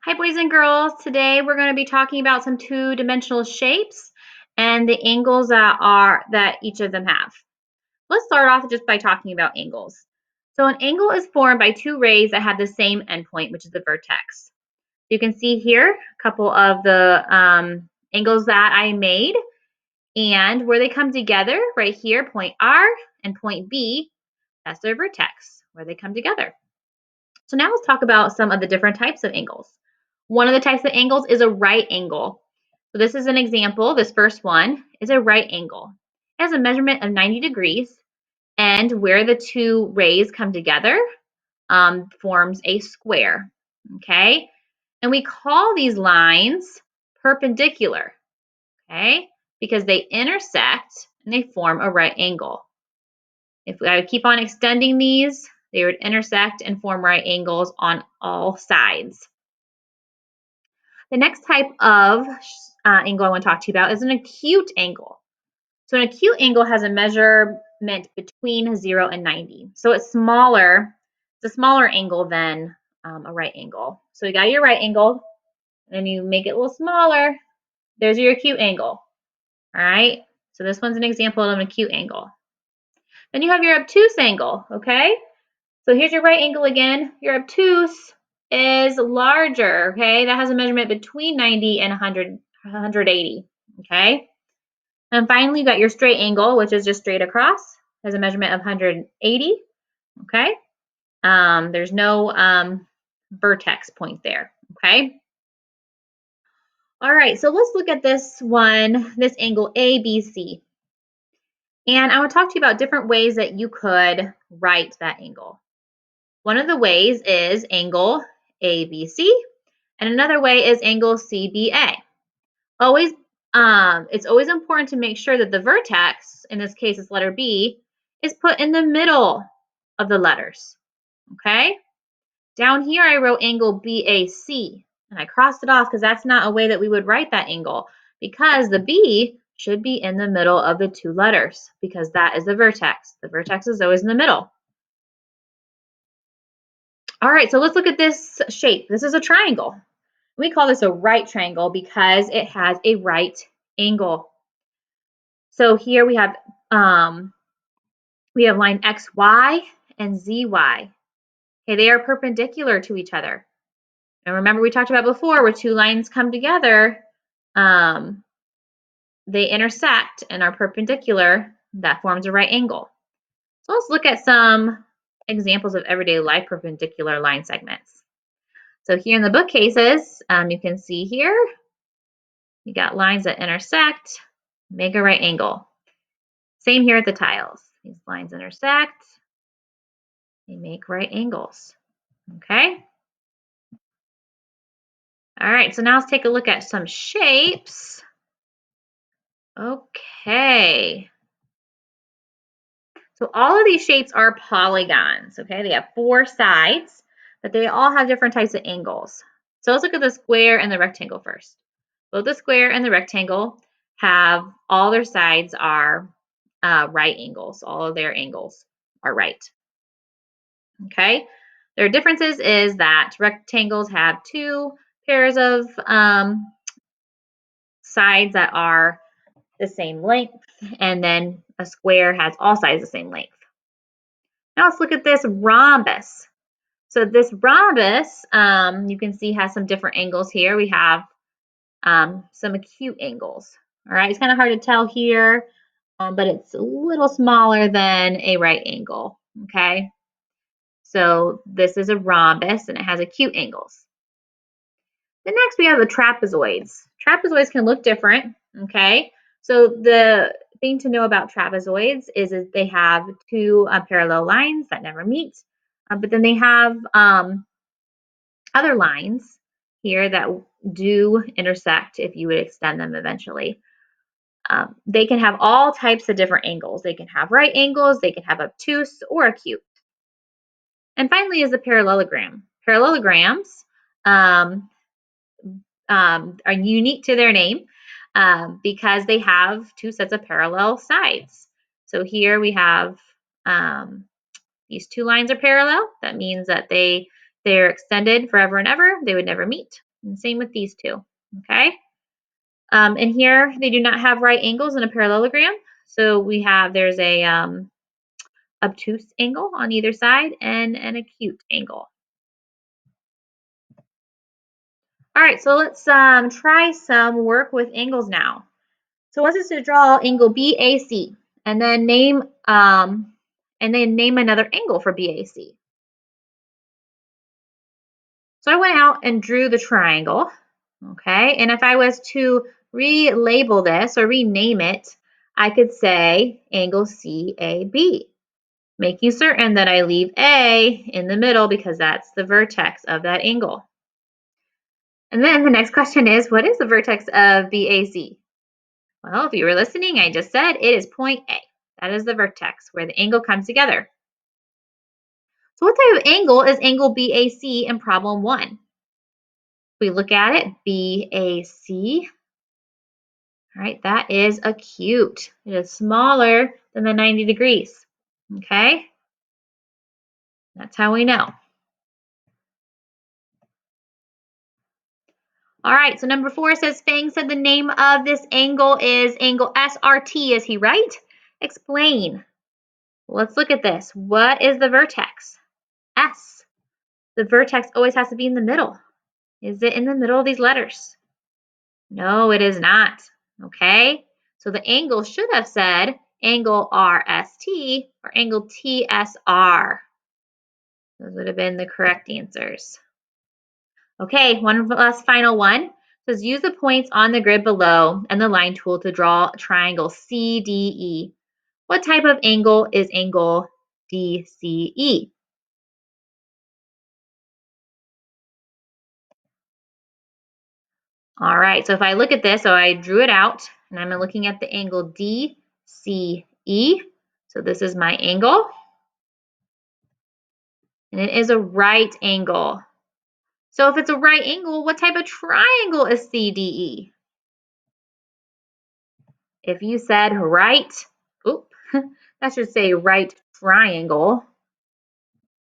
Hi, boys and girls. Today we're going to be talking about some two-dimensional shapes and the angles that each of them have. Let's start off just by talking about angles. So an angle is formed by two rays that have the same endpoint, which is the vertex. You can see here a couple of the angles that I made, and where they come together, right here, point R and point B, that's their vertex, where they come together. So now let's talk about some of the different types of angles. One of the types of angles is a right angle. So this is an example. This first one is a right angle. It has a measurement of 90 degrees, and where the two rays come together forms a square. Okay, and we call these lines perpendicular. Okay, because they intersect and they form a right angle. If I would keep on extending these, they would intersect and form right angles on all sides. The next type of angle I want to talk to you about is an acute angle. So an acute angle has a measurement between 0 and 90. So it's smaller. It's a smaller angle than a right angle. So you got your right angle, and you make it a little smaller. There's your acute angle. All right. So this one's an example of an acute angle. Then you have your obtuse angle. Okay. So here's your right angle again. Your obtuse is larger, okay? That has a measurement between 90 and 180, okay? And finally, you got your straight angle, which is just straight across, has a measurement of 180, okay? There's no vertex point there, okay? All right, so let's look at this one, this angle ABC. And I want to talk to you about different ways that you could write that angle. One of the ways is angle ABC, and another way is angle CBA. It's always important to make sure that the vertex, in this case it's letter B, is put in the middle of the letters, okay? Down here I wrote angle BAC, and I crossed it off because that's not a way that we would write that angle, because the B should be in the middle of the two letters, because that is the vertex. The vertex is always in the middle. All right, so let's look at this shape. This is a triangle. We call this a right triangle because it has a right angle. So here we have line XY and ZY. Okay, they are perpendicular to each other. And remember we talked about before where two lines come together, they intersect and are perpendicular. That forms a right angle. So let's look at some examples of everyday life perpendicular line segments. So here in the bookcases, you can see here, you got lines that intersect, make a right angle. Same here at the tiles. These lines intersect, they make right angles. Okay? All right, so now let's take a look at some shapes. Okay. So all of these shapes are polygons, okay? They have four sides, but they all have different types of angles. So let's look at the square and the rectangle first. Both the square and the rectangle have all their sides are right angles. All of their angles are right. Okay. Their differences is that rectangles have two pairs of sides that are the same length, and then a square has all sides the same length. Now let's look at this rhombus. So this rhombus, you can see has some different angles here. We have some acute angles. All right, it's kind of hard to tell here, but it's a little smaller than a right angle. Okay, so this is a rhombus and it has acute angles. Then next we have the trapezoids. Trapezoids can look different. Okay, so the thing to know about trapezoids is they have two parallel lines that never meet, but then they have other lines here that do intersect if you would extend them eventually. They can have all types of different angles. They can have right angles, they can have obtuse or acute. And finally is the parallelogram. Parallelograms are unique to their name because they have two sets of parallel sides. So here we have these two lines are parallel. That means that they're extended forever and ever. They would never meet. And same with these two, okay? And here they do not have right angles in a parallelogram. So there's a obtuse angle on either side and an acute angle. All right, so let's try some work with angles now. So wants us to draw angle BAC and then name another angle for BAC. So I went out and drew the triangle, okay? And if I was to relabel this or rename it, I could say angle CAB, making certain that I leave A in the middle because that's the vertex of that angle. And then the next question is, what is the vertex of BAC? Well, if you were listening, I just said it is point A. That is the vertex where the angle comes together. So what type of angle is angle BAC in problem 1? If we look at it, BAC, all right, that is acute. It is smaller than the 90 degrees, okay? That's how we know. All right, so number 4 says Fang said the name of this angle is angle SRT. Is he right? Explain. Let's look at this. What is the vertex? S. The vertex always has to be in the middle. Is it in the middle of these letters? No, it is not. Okay? So the angle should have said angle RST or angle TSR. Those would have been the correct answers. Okay, one last final one. It says use the points on the grid below and the line tool to draw a triangle CDE. What type of angle is angle DCE? All right, so if I look at this, so I drew it out, and I'm looking at the angle DCE. So this is my angle, and it is a right angle. So if it's a right angle, what type of triangle is CDE? If you said right, oop, that should say right triangle.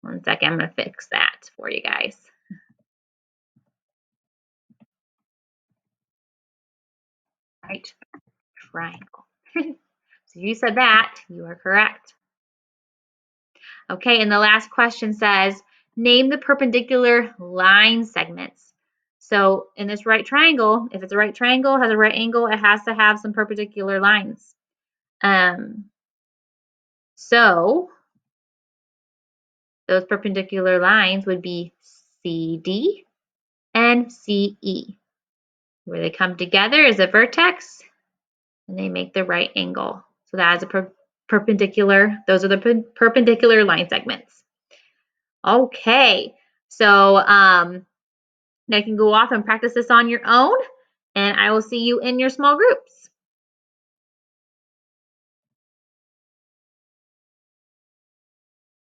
One second, I'm going to fix that for you guys. Right triangle. So you said that, you are correct. Okay, and the last question says, name the perpendicular line segments. So in this right triangle, if it's a right triangle, has a right angle, it has to have some perpendicular lines. So those perpendicular lines would be CD and CE. Where they come together is a vertex, and they make the right angle. So that is a perpendicular, those are the perpendicular line segments. Okay, so now you can go off and practice this on your own, and I will see you in your small groups.